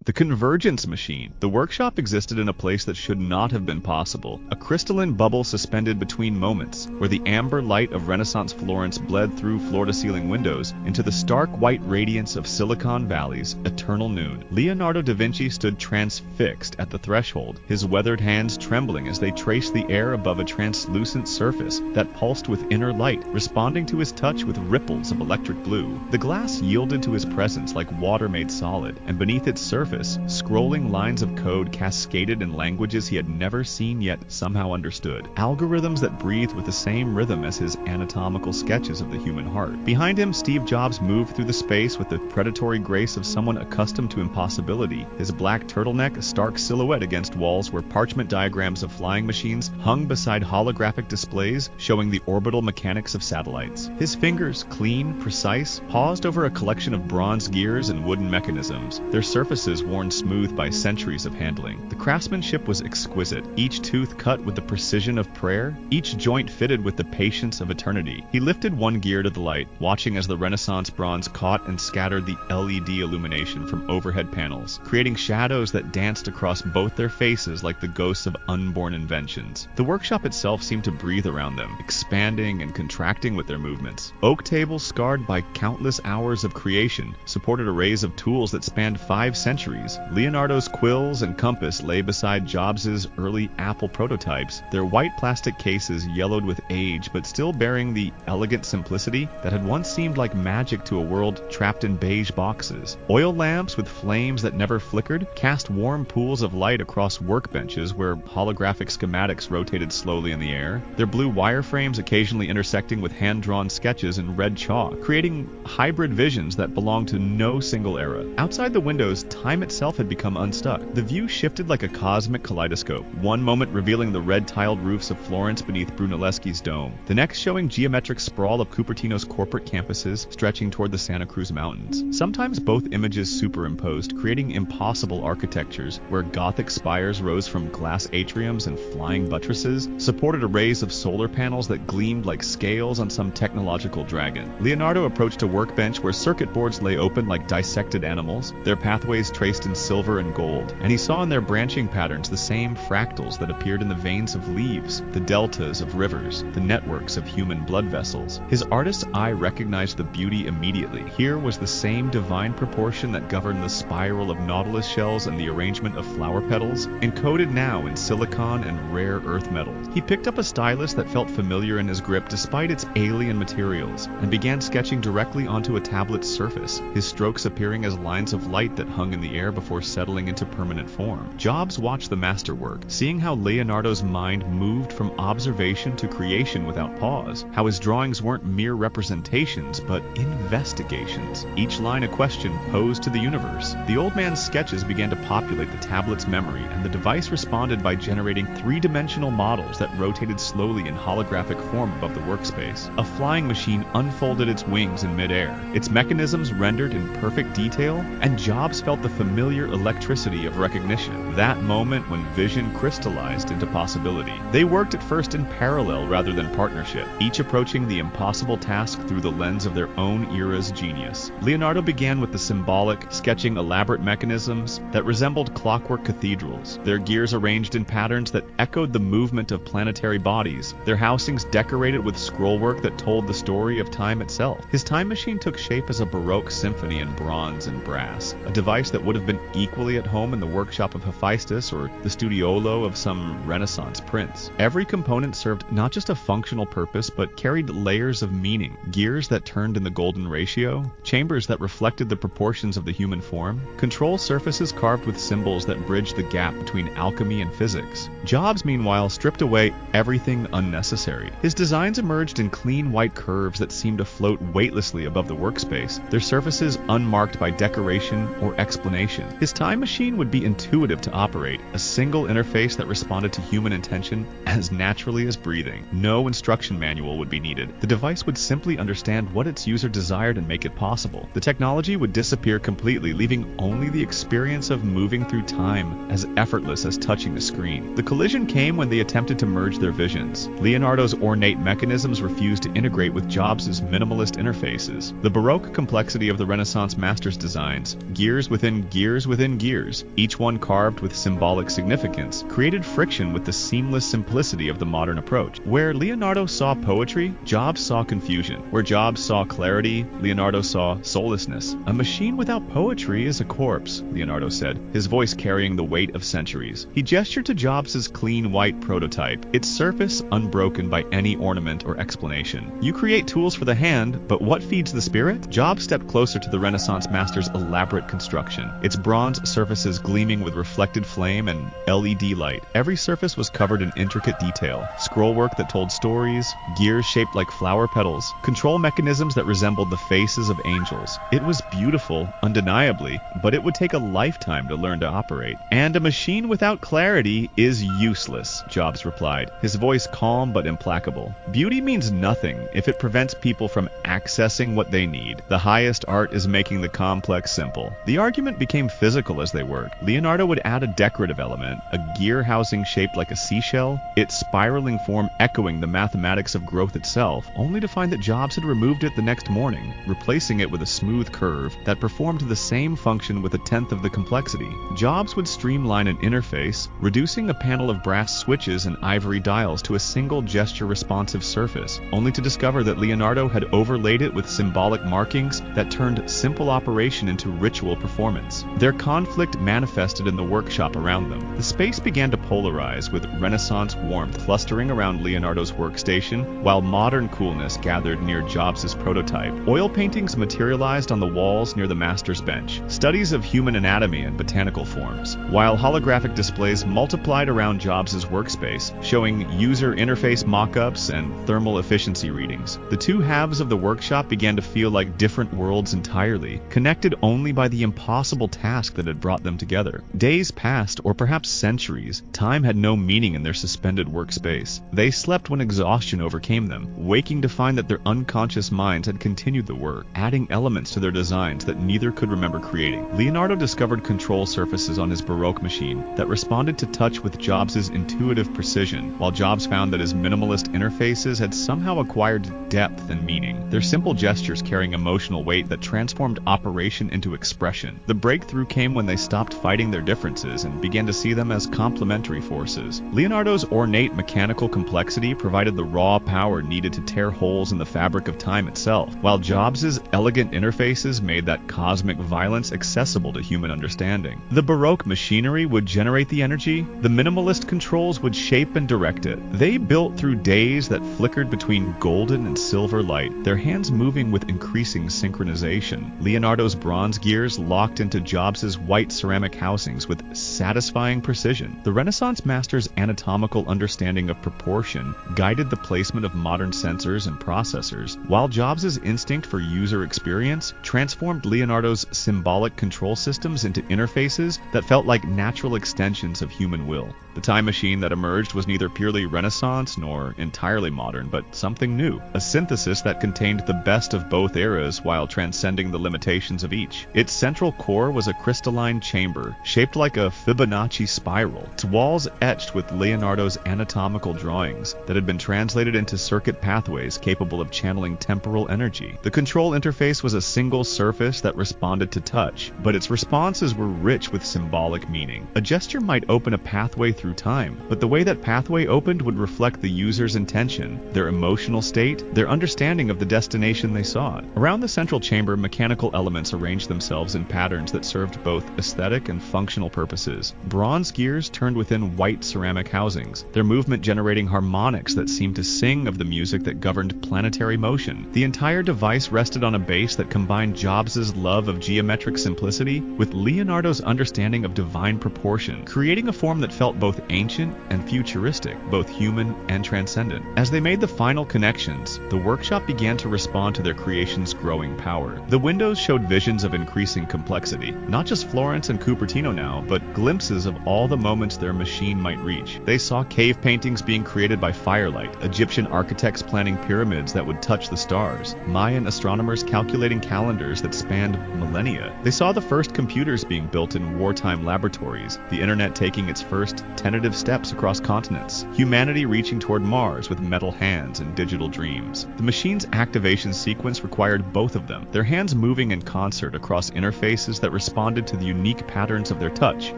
The convergence machine. The workshop existed in a place that should not have been possible. A crystalline bubble suspended between moments, where the amber light of Renaissance Florence bled through floor-to-ceiling windows into the stark white radiance of Silicon Valley's eternal noon. Leonardo da Vinci stood transfixed at the threshold, his weathered hands trembling as they traced the air above a translucent surface that pulsed with inner light, responding to his touch with ripples of electric blue. The glass yielded to his presence like water made solid, and beneath its surface, scrolling lines of code cascaded in languages he had never seen yet somehow understood. Algorithms that breathed with the same rhythm as his anatomical sketches of the human heart. Behind him, Steve Jobs moved through the space with the predatory grace of someone accustomed to impossibility, his black turtleneck a stark silhouette against walls where parchment diagrams of flying machines hung beside holographic displays showing the orbital mechanics of satellites. His fingers, clean, precise, paused over a collection of bronze gears and wooden mechanisms, their surfaces worn smooth by centuries of handling. The craftsmanship was exquisite, each tooth cut with the precision of prayer, each joint fitted with the patience of eternity. He lifted one gear to the light, watching as the Renaissance bronze caught and scattered the LED illumination from overhead panels, creating shadows that danced across both their faces like the ghosts of unborn inventions. The workshop itself seemed to breathe around them, expanding and contracting with their movements. Oak tables scarred by countless hours of creation supported arrays of tools that spanned 5 centuries. Leonardo's quills and compass lay beside Jobs' early Apple prototypes, their white plastic cases yellowed with age but still bearing the elegant simplicity that had once seemed like magic to a world trapped in beige boxes. Oil lamps with flames that never flickered cast warm pools of light across workbenches where holographic schematics rotated slowly in the air, their blue wireframes occasionally intersecting with hand-drawn sketches in red chalk, creating hybrid visions that belonged to no single era. Outside the windows, time itself had become unstuck. The view shifted like a cosmic kaleidoscope, one moment revealing the red-tiled roofs of Florence beneath Brunelleschi's dome, the next showing geometric sprawl of Cupertino's corporate campuses stretching toward the Santa Cruz Mountains. Sometimes both images superimposed, creating impossible architectures where Gothic spires rose from glass atriums and flying buttresses, supported arrays of solar panels that gleamed like scales on some technological dragon. Leonardo approached a workbench where circuit boards lay open like dissected animals, their pathways traced in silver and gold, and he saw in their branching patterns the same fractals that appeared in the veins of leaves, the deltas of rivers, the networks of human blood vessels. His artist's eye recognized the beauty immediately. Here was the same divine proportion that governed the spiral of nautilus shells and the arrangement of flower petals, encoded now in silicon and rare earth metals. He picked up a stylus that felt familiar in his grip despite its alien materials, and began sketching directly onto a tablet's surface, his strokes appearing as lines of light that hung in the air before settling into permanent form. Jobs watched the masterwork, seeing how Leonardo's mind moved from observation to creation without pause, how his drawings weren't mere representations, but investigations, each line a question posed to the universe. The old man's sketches began to populate the tablet's memory, and the device responded by generating three-dimensional models that rotated slowly in holographic form above the workspace. A flying machine unfolded its wings in midair, its mechanisms rendered in perfect detail, and Jobs felt the familiar electricity of recognition, that moment when vision crystallized into possibility. They worked at first in parallel rather than partnership, each approaching the impossible task through the lens of their own era's genius. Leonardo began with the symbolic, sketching elaborate mechanisms that resembled clockwork cathedrals, their gears arranged in patterns that echoed the movement of planetary bodies, their housings decorated with scrollwork that told the story of time itself. His time machine took shape as a Baroque symphony in bronze and brass, a device that would have been equally at home in the workshop of Hephaestus or the studiolo of some Renaissance prince. Every component served not just a functional purpose, but carried layers of meaning, gears that turned in the golden ratio, chambers that reflected the proportions of the human form, control surfaces carved with symbols that bridged the gap between alchemy and physics. Jobs, meanwhile, stripped away everything unnecessary. His designs emerged in clean white curves that seemed to float weightlessly above the workspace, their surfaces unmarked by decoration or explanation. His time machine would be intuitive to operate, a single interface that responded to human intention as naturally as breathing. No instruction manual would be needed. The device would simply understand what its user desired and make it possible. The technology would disappear completely, leaving only the experience of moving through time as effortless as touching a screen. The collision came when they attempted to merge their visions. Leonardo's ornate mechanisms refused to integrate with Jobs' minimalist interfaces. The Baroque complexity of the Renaissance master's designs, gears within gears within gears, each one carved with symbolic significance, created friction with the seamless simplicity of the modern approach. Where Leonardo saw poetry, Jobs saw confusion. Where Jobs saw clarity, Leonardo saw soullessness. A machine without poetry is a corpse, Leonardo said, his voice carrying the weight of centuries. He gestured to Jobs' clean white prototype, its surface unbroken by any ornament or explanation. You create tools for the hand, but what feeds the spirit? Jobs stepped closer to the Renaissance master's elaborate construction, its bronze surfaces gleaming with reflected flame and LED light. Every surface was covered in intricate detail, scrollwork that told stories, gears shaped like flower petals, control mechanisms that resembled the faces of angels. It was beautiful, undeniably, but it would take a lifetime to learn to operate. And a machine without clarity is useless, Jobs replied, his voice calm but implacable. Beauty means nothing if it prevents people from accessing what they need. The highest art is making the complex simple. The argument became physical as they worked. Leonardo would add a decorative element, a gear housing shaped like a seashell, its spiraling form echoing the mathematics of growth itself, only to find that Jobs had removed it the next morning, replacing it with a smooth curve that performed the same function with a tenth of the complexity. Jobs would streamline an interface, reducing a panel of brass switches and ivory dials to a single gesture-responsive surface, only to discover that Leonardo had overlaid it with symbolic markings that turned simple operation into ritual performance. Their conflict manifested in the workshop around them. The space began to polarize, with Renaissance warmth clustering around Leonardo's workstation, while modern coolness gathered near Jobs' prototype. Oil paintings materialized on the walls near the master's bench, studies of human anatomy and botanical forms, while holographic displays multiplied around Jobs' workspace, showing user interface mock-ups and thermal efficiency readings. The two halves of the workshop began to feel like different worlds entirely, connected only by the impossible task that had brought them together. Days passed, or perhaps centuries. Time had no meaning in their suspended workspace. They slept when exhaustion overcame them, waking to find that their unconscious minds had continued the work, adding elements to their designs that neither could remember creating. Leonardo discovered control surfaces on his Baroque machine that responded to touch with Jobs' intuitive precision, while Jobs found that his minimalist interfaces had somehow acquired depth and meaning, their simple gestures carrying emotional weight that transformed operation into expression. The breakthrough came when they stopped fighting their differences and began to see them as complementary forces. Leonardo's ornate mechanical complexity provided the raw power needed to tear holes in the fabric of time itself, while Jobs' elegant interfaces made that cosmic violence accessible to human understanding. The Baroque machinery would generate the energy, the minimalist controls would shape and direct it. They built through days that flickered between golden and silver light, their hands moving with increasing synchronization. Leonardo's bronze gears locked into Jobs' white ceramic housings with satisfying precision. The Renaissance master's anatomical understanding of proportion guided the placement of modern sensors and processors, while Jobs' instinct for user experience transformed Leonardo's symbolic control systems into interfaces that felt like natural extensions of human will. The time machine that emerged was neither purely Renaissance nor entirely modern, but something new, a synthesis that contained the best of both eras while transcending the limitations of each. Its central core was a crystalline chamber, shaped like a Fibonacci spiral, its walls etched with Leonardo's anatomical drawings that had been translated into circuit pathways capable of channeling temporal energy. The control interface was a single surface that responded to touch, but its responses were rich with symbolic meaning. A gesture might open a pathway through time, but the way that pathway opened would reflect the user's intention, their emotional state, their understanding of the destination they sought. Around the central chamber, mechanical elements arranged themselves in patterns that served both aesthetic and functional purposes. Bronze gears turned within white ceramic housings, their movement generating harmonics that seemed to sing of the music that governed planetary motion. The entire device rested on a base that combined Jobs' love of geometric simplicity with Leonardo's understanding of divine proportion, creating a form that felt both ancient and futuristic, both human and transcendent. As they made the final connections, the workshop began to respond to their creation's growing power. The windows showed visions of increasing complexity, not just Florence and Cupertino now, but glimpses of all the moments their machine might reach. They saw cave paintings being created by firelight, Egyptian architects planning pyramids that would touch the stars, Mayan astronomers calculating calendars that spanned millennia. They saw the first computers being built in wartime laboratories, the internet taking its first tentative steps across continents, humanity reaching toward Mars with metal hands and digital dreams. The machine's activation sequence required both of them, their hands moving in concert across interfaces that responded to the unique patterns of their touch.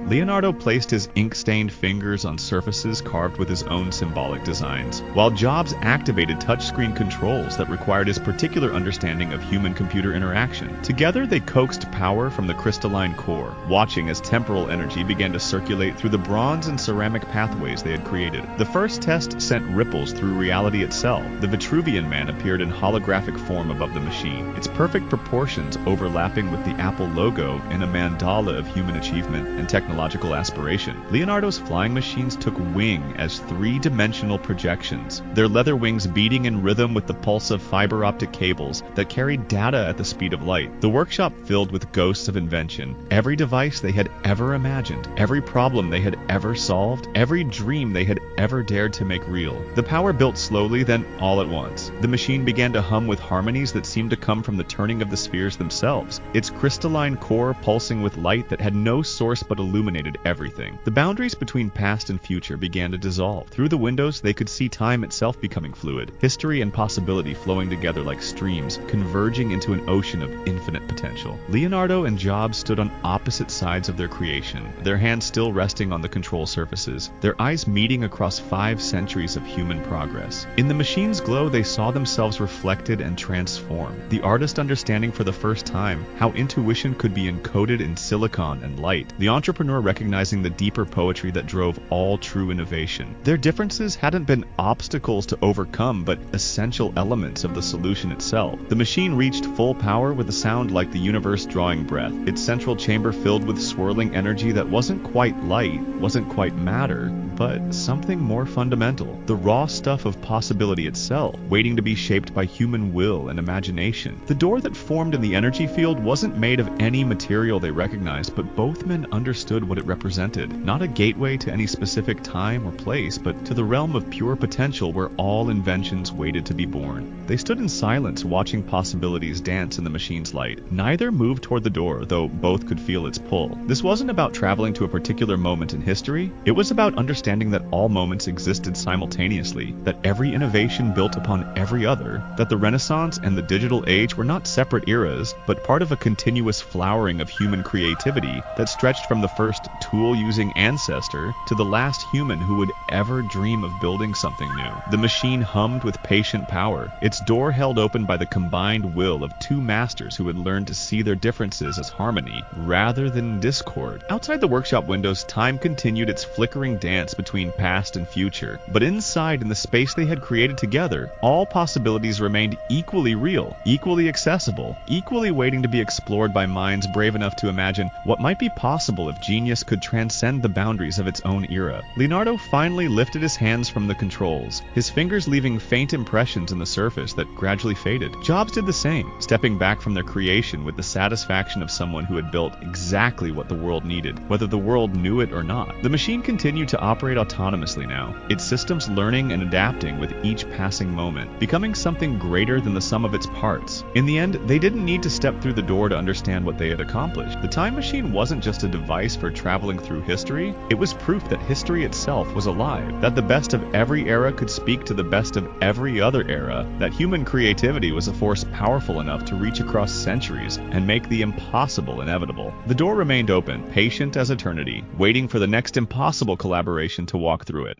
Leonardo placed his ink-stained fingers on surfaces carved with his own symbolic designs, while Jobs activated touchscreen controls that required his particular understanding of human-computer interaction. Together, they coaxed power from the crystalline core, watching as temporal energy began to circulate through the bronze and ceramic pathways they had created. The first test sent ripples through reality itself. The Vitruvian Man appeared in holographic form above the machine, its perfect proportions overlapping with the Apple logo in a mandala of human achievement and technological aspiration. Leonardo's flying machines took wing as three-dimensional projections, their leather wings beating in rhythm with the pulse of fiber optic cables that carried data at the speed of light. The workshop filled with ghosts of invention, every device they had ever imagined, every problem they had ever solved, every dream they had ever dared to make real. The power built slowly, then all at once. The machine began to hum with harmonies that seemed to come from the turning of the spheres themselves, its crystalline core pulsing with light that had no source but illuminated everything. The boundaries between past and future began to dissolve. Through the windows, they could see time itself becoming fluid, history and possibility flowing together like streams, converging into an ocean of infinite potential. Leonardo and Jobs stood on opposite sides of their creation, their hands still resting on the control surfaces, their eyes meeting across 5 centuries of human progress. In the machine's glow, they saw themselves reflected and transformed, the artist understanding for the first time how intuition could be encoded in silicon and light, the entrepreneur recognizing the deeper poetry that drove all true innovation. Their differences hadn't been obstacles to overcome, but essential elements of the solution itself. The machine reached full power with a sound like the universe drawing breath, its central chamber filled with swirling energy that wasn't quite light, wasn't quite matter, but something more fundamental, the raw stuff of possibility itself, waiting to be shaped by human will and imagination. The door that formed in the energy field wasn't made of any material they recognized, but both men understood what it represented. Not a gateway to any specific time or place, but to the realm of pure potential where all inventions waited to be born. They stood in silence, watching possibilities dance in the machine's light. Neither moved toward the door, though both could feel its pull. This wasn't about traveling to a particular moment in history. It was about understanding that all moments existed simultaneously, that every innovation built upon every other, that the Renaissance and the digital age were not separate eras, but part of a continuous flowering of human creativity that stretched from the first tool-using ancestor to the last human who would ever dream of building something new. The machine hummed with patient power, its door held open by the combined will of two masters who had learned to see their differences as harmony rather than discord. Outside the workshop windows, time continued its flickering dance between past and future, but inside, in the space they had created together, all possibilities remained equally real, equally accessible, equally waiting to be explored by minds brave enough to imagine what might be possible if genius could transcend the boundaries of its own era. Leonardo finally lifted his hands from the controls, his fingers leaving faint impressions in the surface that gradually faded. Jobs did the same, stepping back from their creation with the satisfaction of someone who had built exactly what the world needed, whether the world knew it or not. The machine continued to operate autonomously now, its systems learning and adapting with each passing moment, becoming something greater than the sum of its parts. In the end, they didn't need to step through the door to understand what they had accomplished. The time machine wasn't just a device for traveling through history, it was proof that history itself was alive, that the best of every era could speak to the best of every other era, that human creativity was a force powerful enough to reach across centuries and make the impossible inevitable. The door remained open, patient as eternity, waiting for the next impossible collaboration to walk through it.